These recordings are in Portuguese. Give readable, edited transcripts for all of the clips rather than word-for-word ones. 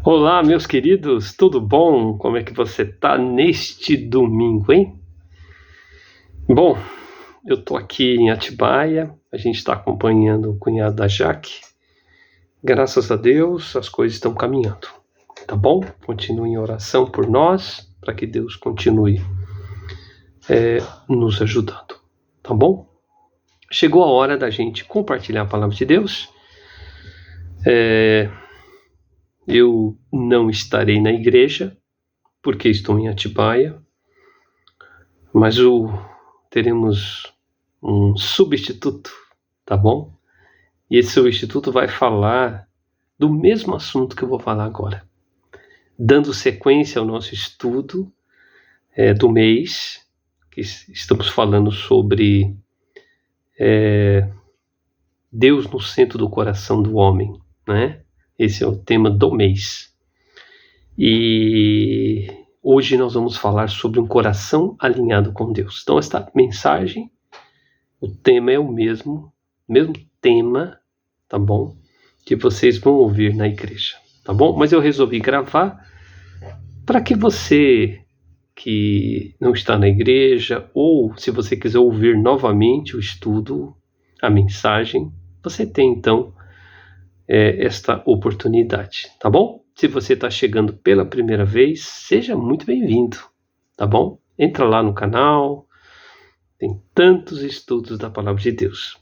Olá, meus queridos, tudo bom? Como é que você tá neste domingo, hein? Bom, eu tô aqui em Atibaia, a gente está acompanhando o cunhado da Jaque. Graças a Deus, as coisas estão caminhando, tá bom? Continue em oração por nós, para que Deus continue nos ajudando, tá bom? Chegou a hora da gente compartilhar a palavra de Deus. Eu não estarei na igreja, porque estou em Atibaia, mas teremos um substituto, tá bom? E esse substituto vai falar do mesmo assunto que eu vou falar agora, dando sequência ao nosso estudo do mês, que estamos falando sobre Deus no centro do coração do homem, né? Esse é o tema do mês. E hoje nós vamos falar sobre um coração alinhado com Deus. Então esta mensagem, o tema é o mesmo tema, tá bom? Que vocês vão ouvir na igreja, tá bom? Mas eu resolvi gravar para que você que não está na igreja, ou se você quiser ouvir novamente o estudo, a mensagem, você tem então esta oportunidade, tá bom? Se você está chegando pela primeira vez, seja muito bem-vindo, tá bom? Entra lá no canal, tem tantos estudos da Palavra de Deus.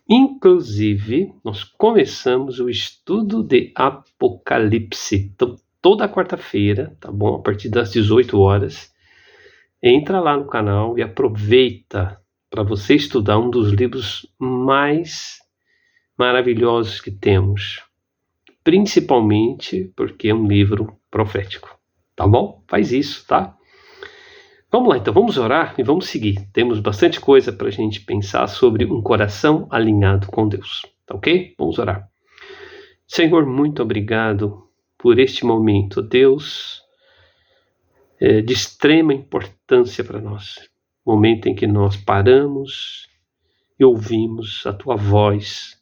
Inclusive, nós começamos o estudo de Apocalipse. Então, toda quarta-feira, tá bom? A partir das 18 horas, entra lá no canal e aproveita para você estudar um dos livros mais maravilhosos que temos. Principalmente porque é um livro profético, tá bom? Faz isso, tá? Vamos lá, então, vamos orar e vamos seguir. Temos bastante coisa para a gente pensar sobre um coração alinhado com Deus, tá ok? Vamos orar. Senhor, muito obrigado por este momento, Deus, de extrema importância para nós. Momento em que nós paramos e ouvimos a Tua voz.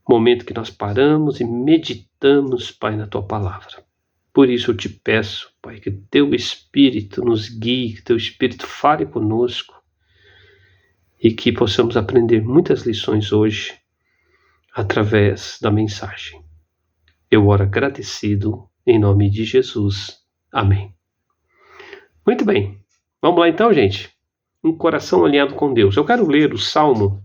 Momento que nós paramos e meditamos, Pai, na Tua palavra. Por isso eu te peço, Pai, que Teu Espírito nos guie, que Teu Espírito fale conosco e que possamos aprender muitas lições hoje através da mensagem. Eu oro agradecido em nome de Jesus. Amém. Muito bem. Vamos lá então, gente. Um coração alinhado com Deus. Eu quero ler o Salmo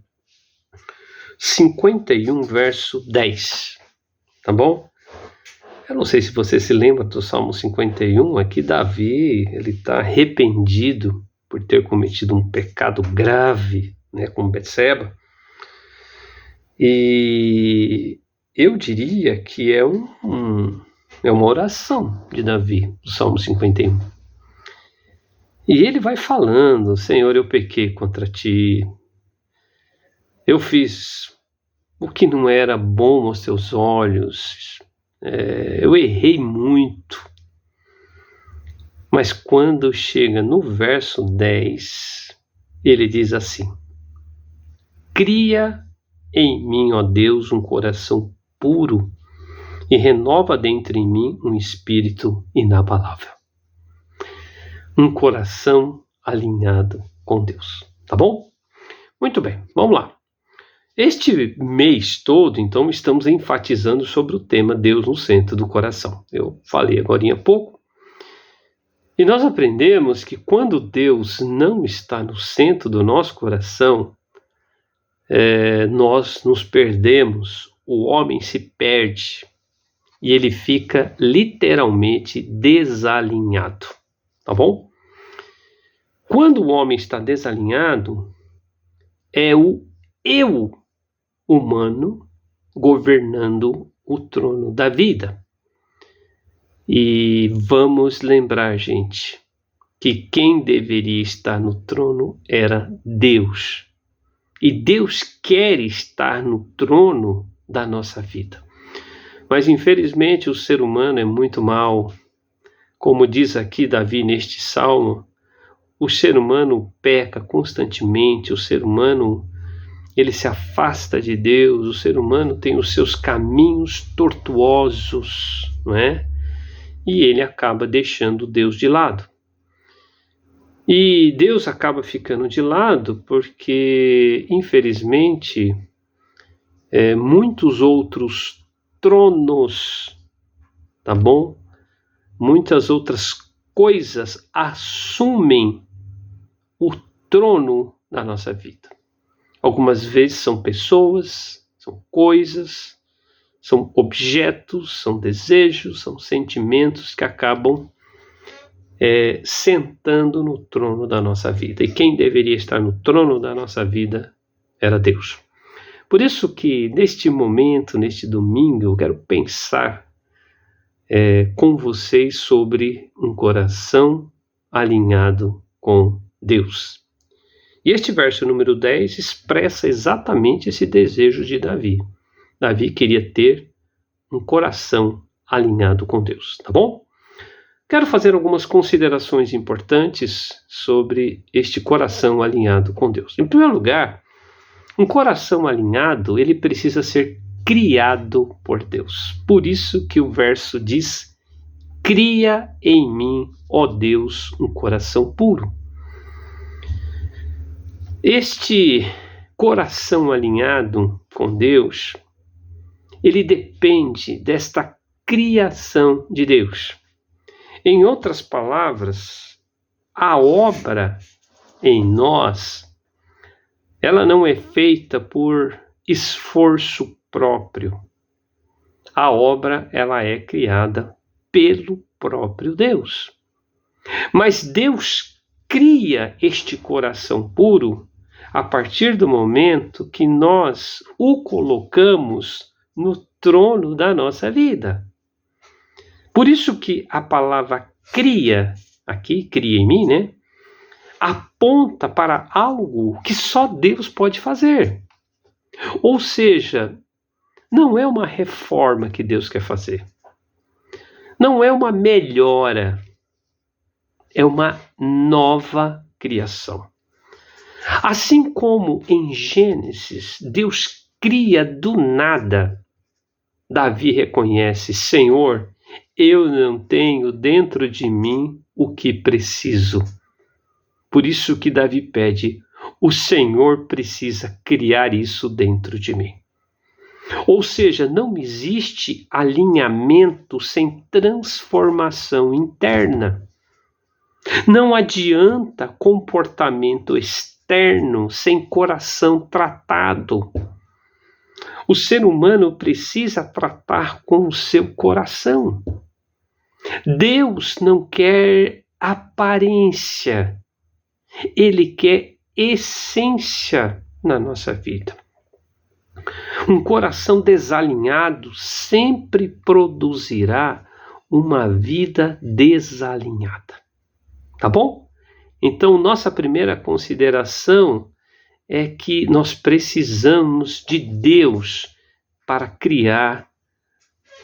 51, verso 10. Tá bom? Eu não sei se você se lembra do Salmo 51, aqui Davi, ele está arrependido por ter cometido um pecado grave, né, com Betseba. E eu diria que é uma oração de Davi, do Salmo 51. E ele vai falando: Senhor, eu pequei contra ti, eu fiz o que não era bom aos teus olhos, eu errei muito. Mas quando chega no verso 10, ele diz assim: cria em mim, ó Deus, um coração puro e renova dentro em mim um espírito inabalável. Um coração alinhado com Deus, tá bom? Muito bem, vamos lá. Este mês todo, então, estamos enfatizando sobre o tema Deus no centro do coração. Eu falei agora há pouco. E nós aprendemos que quando Deus não está no centro do nosso coração, nós nos perdemos, o homem se perde e ele fica literalmente desalinhado, tá bom? Quando o homem está desalinhado, é o eu humano governando o trono da vida. E vamos lembrar, gente, que quem deveria estar no trono era Deus. E Deus quer estar no trono da nossa vida. Mas infelizmente o ser humano é muito mau. Como diz aqui Davi neste salmo, o ser humano peca constantemente, o ser humano ele se afasta de Deus, o ser humano tem os seus caminhos tortuosos, não é? e ele acaba deixando Deus de lado. E Deus acaba ficando de lado porque, infelizmente, muitos outros tronos, tá bom? Muitas outras coisas assumem o trono da nossa vida. Algumas vezes são pessoas, são coisas, são objetos, são desejos, são sentimentos que acabam sentando no trono da nossa vida. E quem deveria estar no trono da nossa vida era Deus. Por isso que neste momento, neste domingo, eu quero pensar com vocês sobre um coração alinhado com Deus. E este verso número 10 expressa exatamente esse desejo de Davi. Davi queria ter um coração alinhado com Deus, tá bom? Quero fazer algumas considerações importantes sobre este coração alinhado com Deus. Em primeiro lugar, um coração alinhado, ele precisa ser criado por Deus. Por isso que o verso diz: cria em mim, ó Deus, um coração puro. Este coração alinhado com Deus, ele depende desta criação de Deus. Em outras palavras, a obra em nós, ela não é feita por esforço próprio. A obra, ela é criada pelo próprio Deus. Mas Deus cria este coração puro a partir do momento que nós o colocamos no trono da nossa vida. Por isso que a palavra cria, aqui, cria em mim, né? Aponta para algo que só Deus pode fazer. Ou seja, não é uma reforma que Deus quer fazer. Não é uma melhora. É uma nova criação. Assim como em Gênesis, Deus cria do nada, Davi reconhece: Senhor, eu não tenho dentro de mim o que preciso. Por isso que Davi pede: o Senhor precisa criar isso dentro de mim. Ou seja, não existe alinhamento sem transformação interna. Não adianta comportamento externo sem coração tratado. O ser humano precisa tratar com o seu coração. Deus não quer aparência, Ele quer essência na nossa vida. Um coração desalinhado sempre produzirá uma vida desalinhada. Tá bom? Então, nossa primeira consideração é que nós precisamos de Deus para criar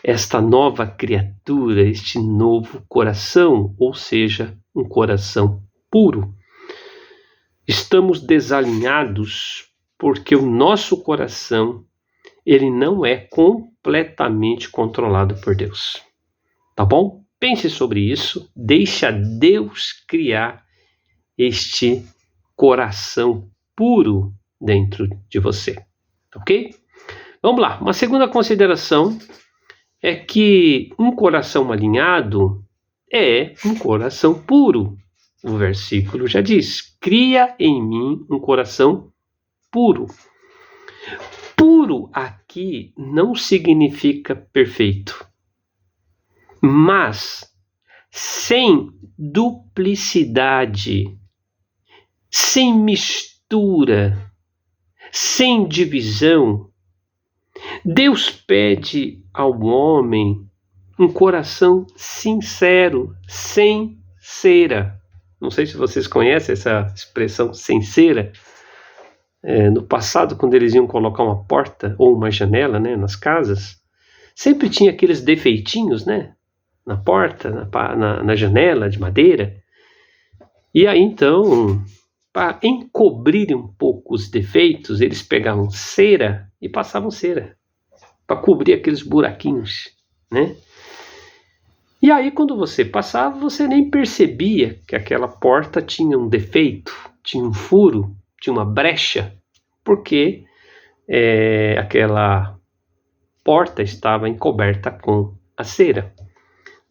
esta nova criatura, este novo coração, ou seja, um coração puro. Estamos desalinhados porque o nosso coração, ele não é completamente controlado por Deus. Tá bom? Pense sobre isso, deixa Deus criar este coração puro dentro de você, ok? Vamos lá, uma segunda consideração é que um coração alinhado é um coração puro. O versículo já diz: cria em mim um coração puro. Puro aqui não significa perfeito, mas sem duplicidade, sem mistura, sem divisão. Deus pede ao homem um coração sincero, sem cera. Não sei se vocês conhecem essa expressão, sem cera. No passado, quando eles iam colocar uma porta ou uma janela, né, nas casas, sempre tinha aqueles defeitinhos, né, na porta, na janela de madeira. E aí, então, para encobrir um pouco os defeitos, eles pegavam cera e passavam cera para cobrir aqueles buraquinhos, né? E aí, quando você passava, você nem percebia que aquela porta tinha um defeito, tinha um furo, tinha uma brecha, porque aquela porta estava encoberta com a cera.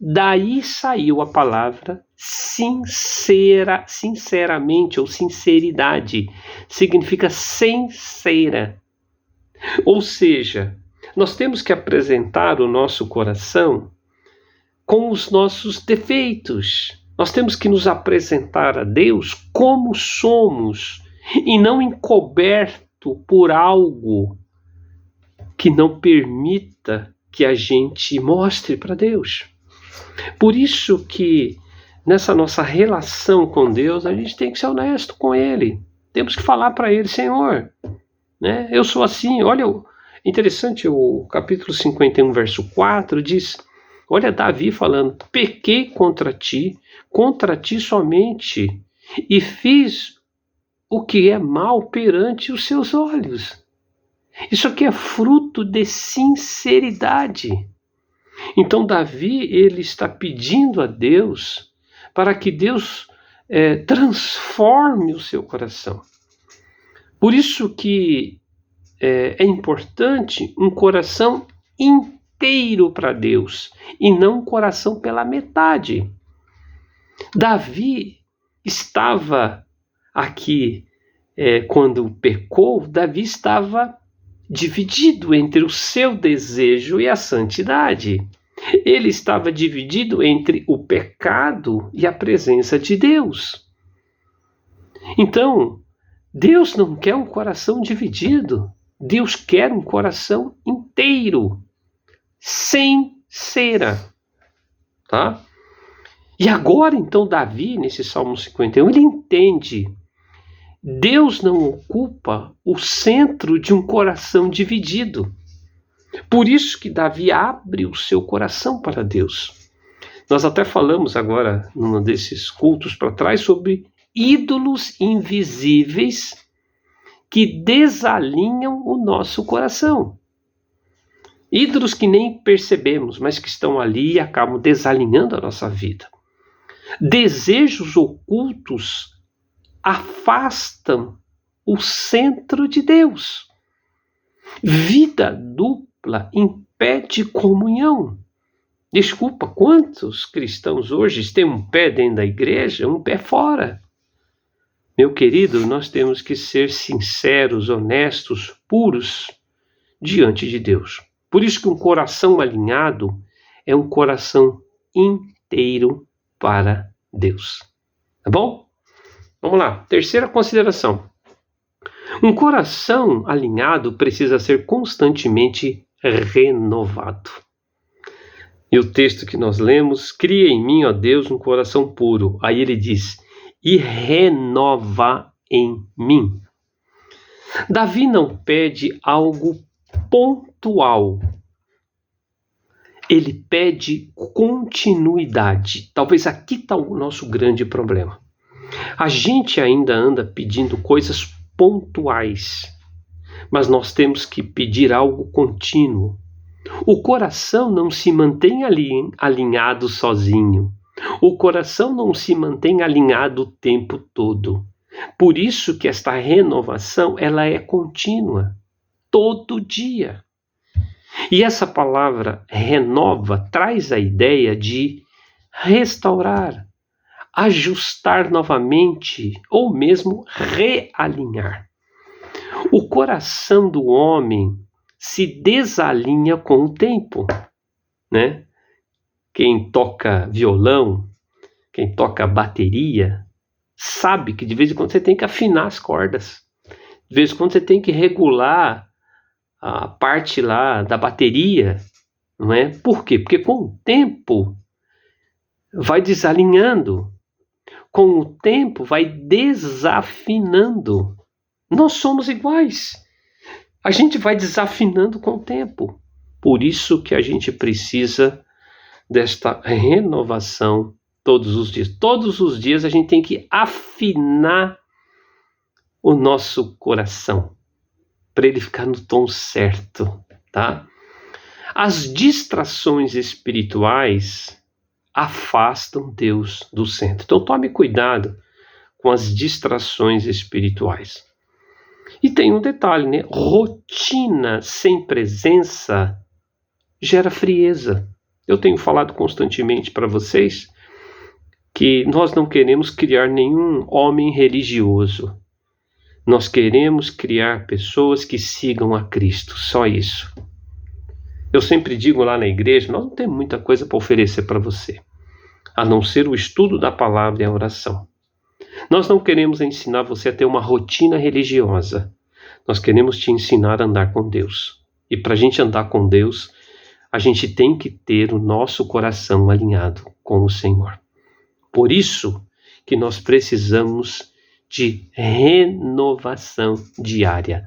Daí saiu a palavra sinceramente ou sinceridade. Significa sincera. Ou seja, nós temos que apresentar o nosso coração com os nossos defeitos. Nós temos que nos apresentar a Deus como somos e não encoberto por algo que não permita que a gente mostre para Deus. Por isso que nessa nossa relação com Deus, a gente tem que ser honesto com Ele. Temos que falar para Ele, Senhor, né, eu sou assim. Olha, interessante, o capítulo 51, verso 4 diz, olha Davi falando, pequei contra ti somente, e fiz o que é mal perante os seus olhos. Isso aqui é fruto de sinceridade. Então Davi, ele está pedindo a Deus para que Deus transforme o seu coração. Por isso que é importante um coração inteiro para Deus e não um coração pela metade. Davi estava aqui, quando pecou, Davi estava dividido entre o seu desejo e a santidade. Ele estava dividido entre o pecado e a presença de Deus. Então, Deus não quer um coração dividido. Deus quer um coração inteiro, sem cera. Tá? E agora, então, Davi, nesse Salmo 51, ele entende. Deus não ocupa o centro de um coração dividido. Por isso que Davi abre o seu coração para Deus. Nós até falamos agora, num desses cultos para trás, sobre ídolos invisíveis que desalinham o nosso coração. Ídolos que nem percebemos, mas que estão ali e acabam desalinhando a nossa vida. Desejos ocultos afastam o centro de Deus. Vida dupla impede comunhão. Desculpa, quantos cristãos hoje têm um pé dentro da igreja, um pé fora? Meu querido, nós temos que ser sinceros, honestos, puros diante de Deus. Por isso que um coração alinhado é um coração inteiro para Deus. Tá bom? Vamos lá, terceira consideração. Um coração alinhado precisa ser constantemente renovado. E o texto que nós lemos, cria em mim, ó Deus, um coração puro. Aí ele diz, e renova em mim. Davi não pede algo pontual. Ele pede continuidade. Talvez aqui está o nosso grande problema. A gente ainda anda pedindo coisas pontuais, mas nós temos que pedir algo contínuo. O coração não se mantém alinhado sozinho. O coração não se mantém alinhado o tempo todo. Por isso que esta renovação, ela é contínua, todo dia. E essa palavra renova traz a ideia de restaurar, ajustar novamente ou mesmo realinhar. O coração do homem se desalinha com o tempo, né? Quem toca violão, quem toca bateria, sabe que de vez em quando você tem que afinar as cordas. De vez em quando você tem que regular a parte lá da bateria, não é? Por quê? Porque com o tempo vai desalinhando. Com o tempo vai desafinando. Nós somos iguais. A gente vai desafinando com o tempo. Por isso que a gente precisa desta renovação todos os dias. Todos os dias a gente tem que afinar o nosso coração para ele ficar no tom certo, tá? As distrações espirituais afastam Deus do centro. Então tome cuidado com as distrações espirituais. E tem um detalhe, né? Rotina sem presença gera frieza. Eu tenho falado constantemente para vocês que nós não queremos criar nenhum homem religioso. Nós queremos criar pessoas que sigam a Cristo, só isso. Eu sempre digo lá na igreja, nós não temos muita coisa para oferecer para você, a não ser o estudo da palavra e a oração. Nós não queremos ensinar você a ter uma rotina religiosa. Nós queremos te ensinar a andar com Deus. E para a gente andar com Deus, a gente tem que ter o nosso coração alinhado com o Senhor. Por isso que nós precisamos de renovação diária,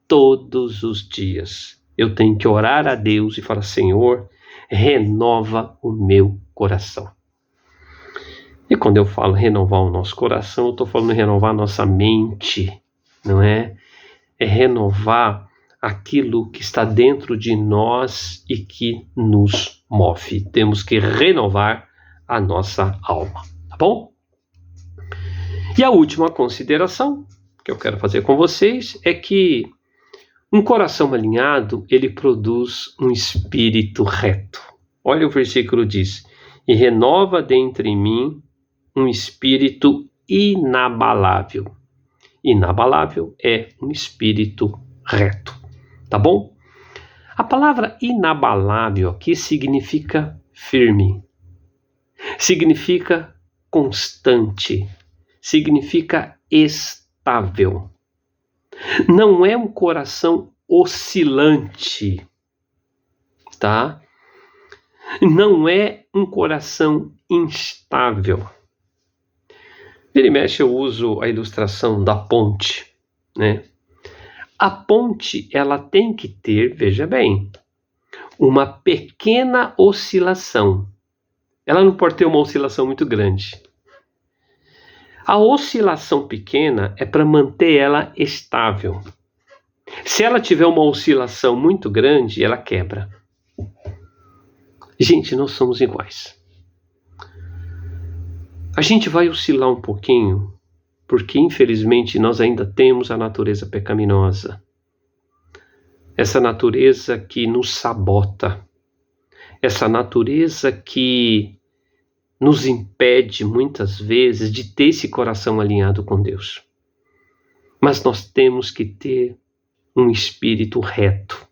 todos os dias. Eu tenho que orar a Deus e falar: Senhor, renova o meu coração. E quando eu falo renovar o nosso coração, eu estou falando renovar a nossa mente, não é? É renovar aquilo que está dentro de nós e que nos move. Temos que renovar a nossa alma, tá bom? E a última consideração que eu quero fazer com vocês é que um coração alinhado, ele produz um espírito reto. Olha o versículo diz: e renova dentro em mim um espírito inabalável. Inabalável é um espírito reto, tá bom? A palavra inabalável aqui significa firme, significa constante, significa estável. Não é um coração oscilante, tá? Não é um coração instável. Vira e mexe eu uso a ilustração da ponte, né? A ponte, ela tem que ter, veja bem, uma pequena oscilação. Ela não pode ter uma oscilação muito grande. A oscilação pequena é para manter ela estável. Se ela tiver uma oscilação muito grande, ela quebra. Gente, nós somos iguais. A gente vai oscilar um pouquinho, porque infelizmente nós ainda temos a natureza pecaminosa. Essa natureza que nos sabota. Essa natureza que nos impede muitas vezes de ter esse coração alinhado com Deus. Mas nós temos que ter um espírito reto.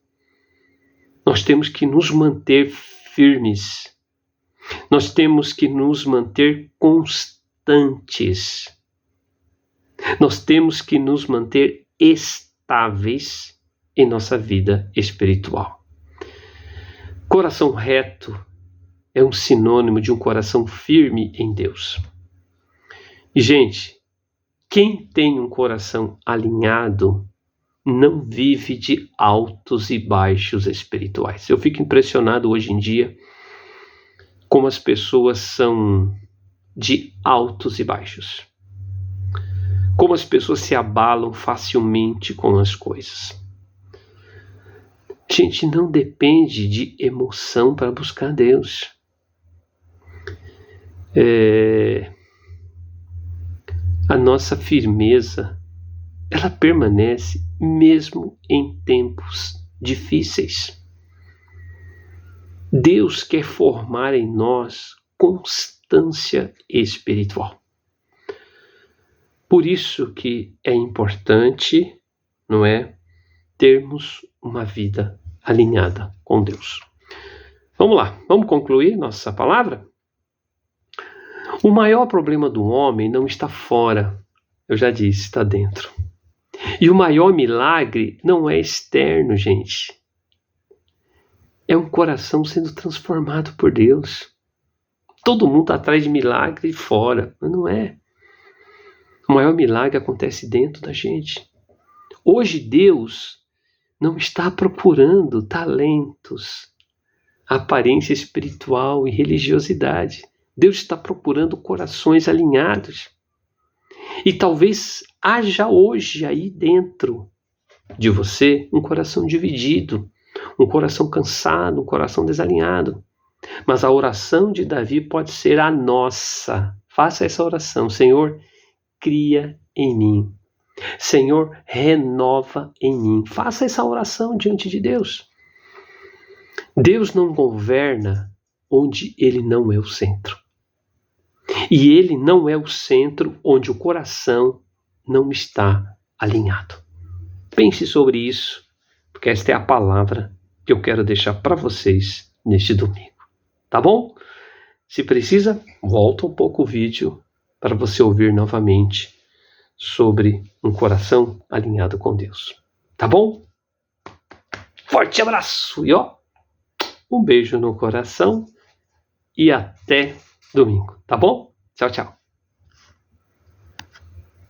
Nós temos que nos manter firmes. Nós temos que nos manter constantes. Nós temos que nos manter estáveis em nossa vida espiritual. Coração reto é um sinônimo de um coração firme em Deus. E, gente, quem tem um coração alinhado não vive de altos e baixos espirituais. Eu fico impressionado hoje em dia como as pessoas são de altos e baixos. Como as pessoas se abalam facilmente com as coisas. Gente, não depende de emoção para buscar Deus. A nossa firmeza, ela permanece mesmo em tempos difíceis. Deus quer formar em nós constância espiritual. Por isso que é importante, não é, termos uma vida alinhada com Deus. Vamos lá, vamos concluir nossa palavra? O maior problema do homem não está fora, eu já disse, está dentro. E o maior milagre não é externo, gente. É um coração sendo transformado por Deus. Todo mundo está atrás de milagre fora, mas não é. O maior milagre acontece dentro da gente. Hoje Deus não está procurando talentos, aparência espiritual e religiosidade. Deus está procurando corações alinhados. E talvez haja hoje aí dentro de você um coração dividido, um coração cansado, um coração desalinhado. Mas a oração de Davi pode ser a nossa. Faça essa oração. Senhor, cria em mim. Senhor, renova em mim. Faça essa oração diante de Deus. Deus não governa onde Ele não é o centro. E Ele não é o centro onde o coração não está alinhado. Pense sobre isso, porque esta é a palavra que eu quero deixar para vocês neste domingo. Tá bom? Se precisa, volta um pouco o vídeo para você ouvir novamente sobre um coração alinhado com Deus. Tá bom? Forte abraço e um beijo no coração e até domingo, tá bom? Tchau, tchau.